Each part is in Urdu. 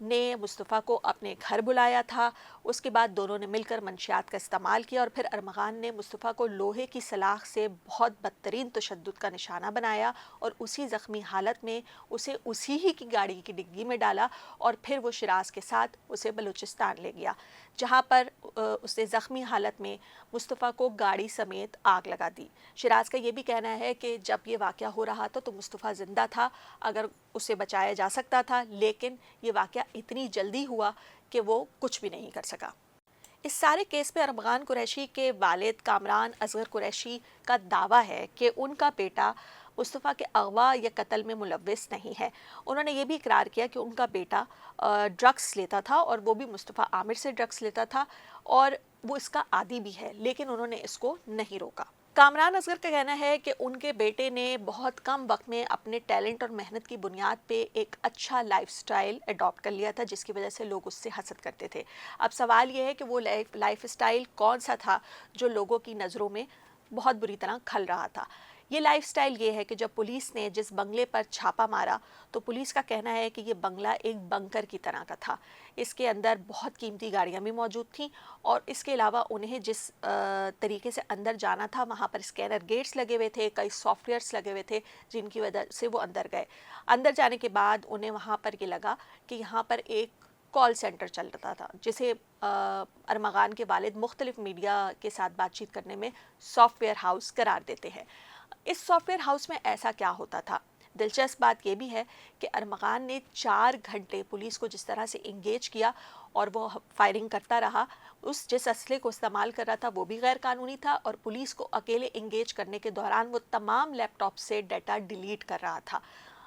نے مصطفیٰ کو اپنے گھر بلایا تھا. اس کے بعد دونوں نے مل کر منشیات کا استعمال کیا اور پھر ارمغان نے مصطفیٰ کو لوہے کی سلاخ سے بہت بدترین تشدد کا نشانہ بنایا اور اسی زخمی حالت میں اسے اسی ہی کی گاڑی کی ڈگی میں ڈالا اور پھر وہ شیراز کے ساتھ اسے بلوچستان لے گیا، جہاں پر اس نے زخمی حالت میں مصطفیٰ کو گاڑی سمیت آگ لگا دی. شیراز کا یہ بھی کہنا ہے کہ جب یہ واقعہ ہو رہا تھا تو مصطفیٰ زندہ تھا، اگر اسے بچایا جا سکتا تھا، لیکن یہ واقعہ اتنی جلدی ہوا کہ وہ کچھ بھی نہیں کر سکا. اس سارے کیس میں ارمغان قریشی کے والد کامران اصغر قریشی کا دعویٰ ہے کہ ان کا بیٹا مصطفیٰ کے اغوا یا قتل میں ملوث نہیں ہے. انہوں نے یہ بھی اقرار کیا کہ ان کا بیٹا ڈرگس لیتا تھا اور وہ بھی مصطفیٰ عامر سے ڈرگس لیتا تھا اور وہ اس کا عادی بھی ہے، لیکن انہوں نے اس کو نہیں روکا. کامران اصغر کا کہنا ہے کہ ان کے بیٹے نے بہت کم وقت میں اپنے ٹیلنٹ اور محنت کی بنیاد پہ ایک اچھا لائف سٹائل اڈاپٹ کر لیا تھا، جس کی وجہ سے لوگ اس سے حسد کرتے تھے. اب سوال یہ ہے کہ وہ لائف سٹائل کون سا تھا جو لوگوں کی نظروں میں بہت بری طرح کھل رہا تھا. یہ لائف سٹائل یہ ہے کہ جب پولیس نے جس بنگلے پر چھاپا مارا تو پولیس کا کہنا ہے کہ یہ بنگلہ ایک بنکر کی طرح کا تھا. اس کے اندر بہت قیمتی گاڑیاں بھی موجود تھیں اور اس کے علاوہ انہیں جس طریقے سے اندر جانا تھا وہاں پر اسکینر گیٹس لگے ہوئے تھے، کئی سافٹ ویئرس لگے ہوئے تھے جن کی وجہ سے وہ اندر گئے. اندر جانے کے بعد انہیں وہاں پر یہ لگا کہ یہاں پر ایک کال سینٹر چل رہا تھا جسے ارمغان کے والد مختلف میڈیا کے ساتھ بات چیت کرنے میں سافٹ ویئر ہاؤس قرار دیتے ہیں. اس سافٹ ویئر ہاؤس میں ایسا کیا ہوتا تھا؟ دلچسپ بات یہ بھی ہے کہ ارمغان نے 4 گھنٹے پولیس کو جس طرح سے انگیج کیا اور وہ فائرنگ کرتا رہا، جس اسلحے کو استعمال کر رہا تھا وہ بھی غیر قانونی تھا اور پولیس کو اکیلے انگیج کرنے کے دوران وہ تمام لیپ ٹاپ سے ڈیٹا ڈیلیٹ کر رہا تھا.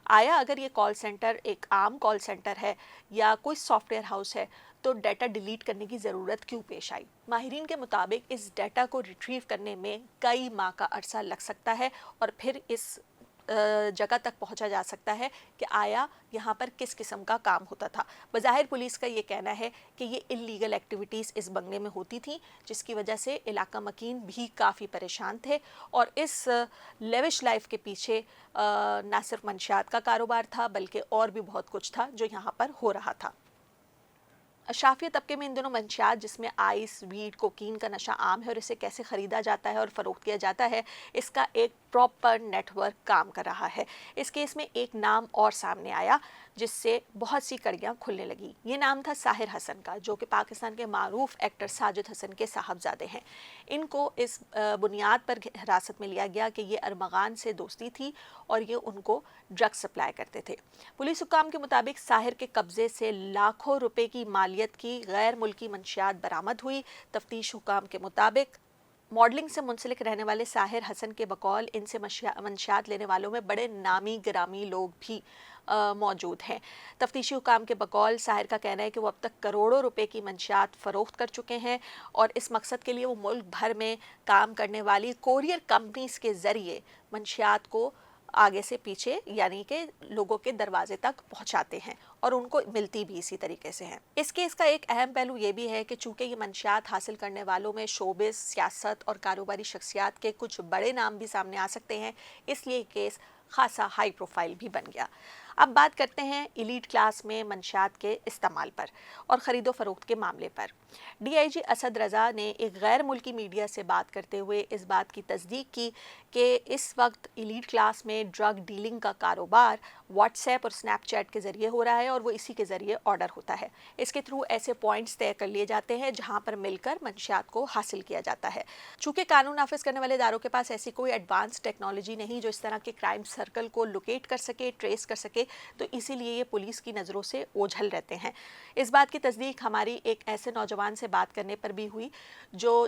آیا اگر یہ کال سینٹر ایک عام کال سینٹر ہے یا کوئی سافٹ ویئر ہاؤس ہے تو ڈیٹا ڈیلیٹ کرنے کی ضرورت کیوں پیش آئی؟ ماہرین کے مطابق اس ڈیٹا کو ریٹریو کرنے میں کئی ماہ کا عرصہ لگ سکتا ہے اور پھر اس جگہ تک پہنچا جا سکتا ہے کہ آیا یہاں پر کس قسم کا کام ہوتا تھا. بظاہر پولیس کا یہ کہنا ہے کہ یہ انلیگل ایکٹیویٹیز اس بنگلے میں ہوتی تھیں، جس کی وجہ سے علاقہ مکین بھی کافی پریشان تھے اور اس لیوش لائف کے پیچھے نہ صرف منشیات کا کاروبار تھا بلکہ اور بھی بہت کچھ تھا جو یہاں پر ہو رہا تھا. اشرافیہ طبقے میں ان دنوں منشیات جس میں آئس، ویڈ، کوکین کا نشہ عام ہے اور اسے کیسے خریدا جاتا ہے اور فروخت کیا جاتا ہے، اس کا ایک پراپر نیٹ ورک کام کر رہا ہے. اس کیس میں ایک نام اور سامنے آیا جس سے بہت سی کڑیاں کھلنے لگی. یہ نام تھا ساحر حسن کا، جو کہ پاکستان کے معروف ایکٹر ساجد حسن کے صاحبزادے ہیں. ان کو اس بنیاد پر حراست میں لیا گیا کہ یہ ارمغان سے دوستی تھی اور یہ ان کو ڈرگ سپلائی کرتے تھے. پولیس حکام کے مطابق ساحر کے قبضے سے لاکھوں روپے کی مالیت کی غیر ملکی منشیات برآمد ہوئی. تفتیش حکام کے مطابق ماڈلنگ سے منسلک رہنے والے ساحر حسن کے بقول ان سے منشیات لینے والوں میں بڑے نامی گرامی لوگ بھی موجود ہیں. تفتیشی حکام کے بقول ساحر کا کہنا ہے کہ وہ اب تک کروڑوں روپے کی منشیات فروخت کر چکے ہیں اور اس مقصد کے لیے وہ ملک بھر میں کام کرنے والی کوریئر کمپنیز کے ذریعے منشیات کو آگے سے پیچھے یعنی کہ لوگوں کے دروازے تک پہنچاتے ہیں اور ان کو ملتی بھی اسی طریقے سے ہیں. اس کیس کا ایک اہم پہلو یہ بھی ہے کہ چونکہ یہ منشیات حاصل کرنے والوں میں شوبز، سیاست اور کاروباری شخصیات کے کچھ بڑے نام بھی سامنے آ سکتے ہیں، اس لیے کیس خاصا ہائی پروفائل بھی بن گیا. اب بات کرتے ہیں ایلیٹ کلاس میں منشیات کے استعمال پر اور خرید و فروخت کے معاملے پر. ڈی آئی جی اسد رضا نے ایک غیر ملکی میڈیا سے بات کرتے ہوئے اس بات کی تصدیق کی کہ اس وقت ایلیٹ کلاس میں ڈرگ ڈیلنگ کا کاروبار واٹس ایپ اور سنیپ چیٹ کے ذریعے ہو رہا ہے اور وہ اسی کے ذریعے آرڈر ہوتا ہے. اس کے تھرو ایسے پوائنٹس طے کر لیے جاتے ہیں جہاں پر مل کر منشیات کو حاصل کیا جاتا ہے. چونکہ قانون نافذ کرنے والے اداروں کے پاس ایسی کوئی ایڈوانس ٹیکنالوجی نہیں جو اس طرح کے کرائم سرکل کو لوکیٹ کر سکے، ٹریس کر سکے، تو اسی لیے یہ پولیس کی نظروں سے اوجھل رہتے ہیں. اس بات کی تصدیق ہماری ایک ایسے نوجوان سے بات کرنے پر بھی ہوئی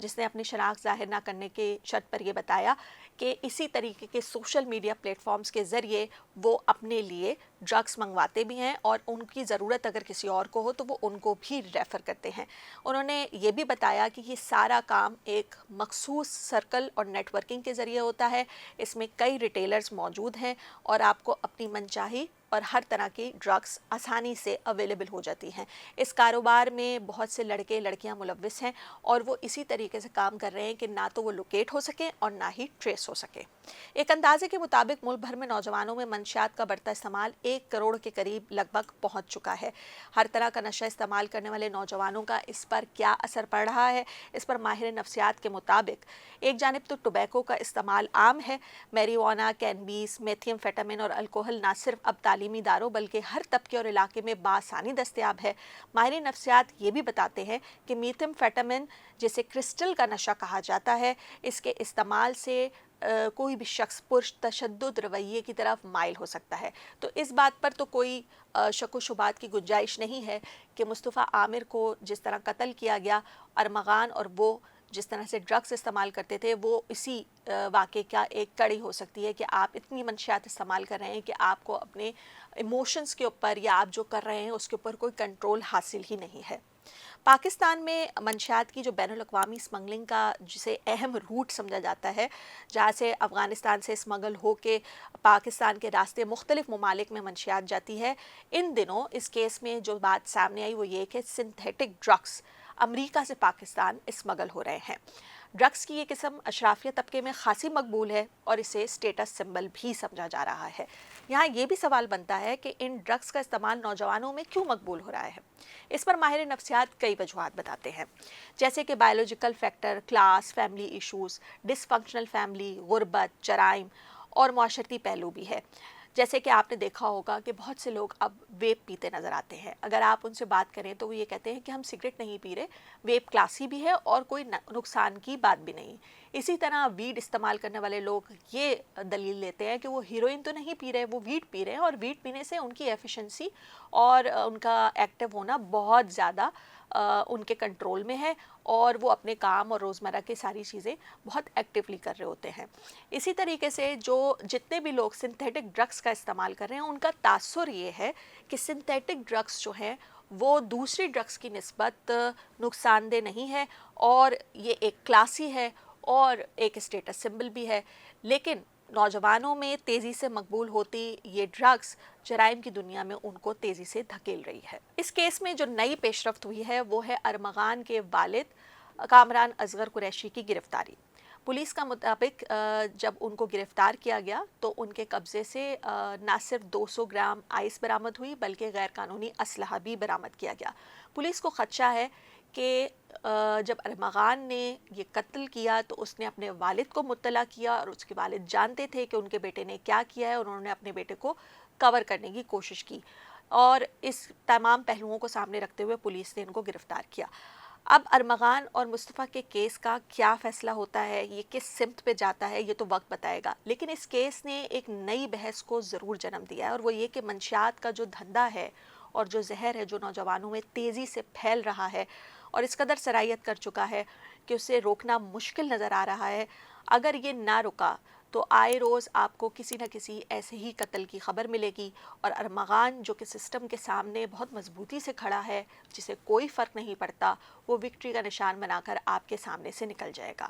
جس نے اپنی شناخت ظاہر نہ کرنے کے شرط پر یہ بتایا کہ اسی طریقے کے سوشل میڈیا پلیٹ فارمز کے ذریعے وہ اپنے لیے ڈرگس منگواتے بھی ہیں اور ان کی ضرورت اگر کسی اور کو ہو تو وہ ان کو بھی ریفر کرتے ہیں. انہوں نے یہ بھی بتایا کہ یہ سارا کام ایک مخصوص سرکل اور نیٹ ورکنگ کے ذریعے ہوتا ہے. اس میں کئی ریٹیلرز موجود ہیں اور آپ کو اپنی منچاہی اور ہر طرح کی ڈرگس آسانی سے اویلیبل ہو جاتی ہیں۔ اس کاروبار میں بہت سے لڑکے لڑکیاں ملوث ہیں اور وہ اسی طریقے سے کام کر رہے ہیں کہ نہ تو وہ لوکیٹ ہو سکے اور نہ ہی ٹریس ہو سکے۔ ایک اندازے کے مطابق ملک بھر میں نوجوانوں میں منشیات کا بڑھتا استعمال 1 کروڑ کے قریب لگ بھگ پہنچ چکا ہے۔ ہر طرح کا نشہ استعمال کرنے والے نوجوانوں کا اس پر کیا اثر پڑ رہا ہے؟ اس پر ماہر نفسیات کے مطابق ایک جانب تو ٹوبیکو کا استعمال عام ہے، میریوانا، کینبیس، میتھیم فیٹامن اور الکوہل نہ صرف اب تعلیمی اداروں بلکہ ہر طبقے اور علاقے میں بآسانی دستیاب ہے۔ ماہر نفسیات یہ بھی بتاتے ہیں کہ میتھیم فیٹامن جسے کرسٹل کا نشہ کہا جاتا ہے، اس کے استعمال سے کوئی بھی شخص پرتشدد رویے کی طرف مائل ہو سکتا ہے۔ تو اس بات پر تو کوئی شک و شبہات کی گنجائش نہیں ہے کہ مصطفیٰ عامر کو جس طرح قتل کیا گیا، ارمغان اور وہ جس طرح سے ڈرگس استعمال کرتے تھے، وہ اسی واقعے کا ایک کڑی ہو سکتی ہے کہ آپ اتنی منشیات استعمال کر رہے ہیں کہ آپ کو اپنے ایموشنز کے اوپر یا آپ جو کر رہے ہیں اس کے اوپر کوئی کنٹرول حاصل ہی نہیں ہے۔ پاکستان میں منشیات کی جو بین الاقوامی اسمگلنگ کا جسے اہم روٹ سمجھا جاتا ہے، جہاں سے افغانستان سے اسمگل ہو کے پاکستان کے راستے مختلف ممالک میں منشیات جاتی ہے، ان دنوں اس کیس میں جو بات سامنے آئی وہ یہ کہ سنتھیٹک ڈرگس امریکہ سے پاکستان اسمگل ہو رہے ہیں۔ ڈرگس کی یہ قسم اشرافیہ طبقے میں خاصی مقبول ہے اور اسے اسٹیٹس سمبل بھی سمجھا جا رہا ہے۔ یہاں یہ بھی سوال بنتا ہے کہ ان ڈرگس کا استعمال نوجوانوں میں کیوں مقبول ہو رہا ہے؟ اس پر ماہر نفسیات کئی وجوہات بتاتے ہیں، جیسے کہ biological factor, class, family issues, dysfunctional family, غربت، جرائم اور معاشرتی پہلو بھی ہے۔ جیسے کہ آپ نے دیکھا ہوگا کہ بہت سے لوگ اب ویپ پیتے نظر آتے ہیں۔ اگر آپ ان سے بات کریں تو وہ یہ کہتے ہیں کہ ہم سگریٹ نہیں پی رہے، ویپ کلاسی بھی ہے اور کوئی نقصان کی بات بھی نہیں۔ اسی طرح ویڈ استعمال کرنے والے لوگ یہ دلیل لیتے ہیں کہ وہ ہیروئن تو نہیں پی رہے، وہ ویڈ پی رہے ہیں اور ویڈ پینے سے ان کی ایفیشنسی اور ان کا ایکٹیو ہونا بہت زیادہ ان کے کنٹرول میں ہے اور وہ اپنے کام اور روزمرہ کی ساری چیزیں بہت ایکٹیولی کر رہے ہوتے ہیں۔ اسی طریقے سے جتنے بھی لوگ سنتھیٹک ڈرگس کا استعمال کر رہے ہیں ان کا تاثر یہ ہے کہ سنتھیٹک ڈرگس جو ہیں وہ دوسری ڈرگس کی نسبت نقصان دہ نہیں ہے اور یہ ایک کلاسی ہے اور ایک اسٹیٹس سمبل بھی ہے، لیکن نوجوانوں میں تیزی سے مقبول ہوتی یہ ڈرگس جرائم کی دنیا میں ان کو تیزی سے دھکیل رہی ہے۔ اس کیس میں جو نئی پیش رفت ہوئی ہے وہ ہے ارمغان کے والد کامران اصغر قریشی کی گرفتاری۔ پولیس کا مطابق جب ان کو گرفتار کیا گیا تو ان کے قبضے سے نہ صرف 200 گرام آئس برآمد ہوئی بلکہ غیر قانونی اسلحہ بھی برآمد کیا گیا۔ پولیس کو خدشہ ہے کہ جب ارمغان نے یہ قتل کیا تو اس نے اپنے والد کو مطلع کیا اور اس کے والد جانتے تھے کہ ان کے بیٹے نے کیا کیا ہے اور انہوں نے اپنے بیٹے کو کور کرنے کی کوشش کی، اور اس تمام پہلوؤں کو سامنے رکھتے ہوئے پولیس نے ان کو گرفتار کیا۔ اب ارمغان اور مصطفیٰ کے کیس کا کیا فیصلہ ہوتا ہے، یہ کس سمت پہ جاتا ہے، یہ تو وقت بتائے گا، لیکن اس کیس نے ایک نئی بحث کو ضرور جنم دیا ہے اور وہ یہ کہ منشیات کا جو دھندا ہے اور جو زہر ہے جو نوجوانوں میں تیزی سے پھیل رہا ہے اور اس قدر سرایت کر چکا ہے کہ اسے روکنا مشکل نظر آ رہا ہے، اگر یہ نہ رکا تو آئے روز آپ کو کسی نہ کسی ایسے ہی قتل کی خبر ملے گی اور ارمغان جو کہ سسٹم کے سامنے بہت مضبوطی سے کھڑا ہے، جسے کوئی فرق نہیں پڑتا، وہ وکٹری کا نشان بنا کر آپ کے سامنے سے نکل جائے گا۔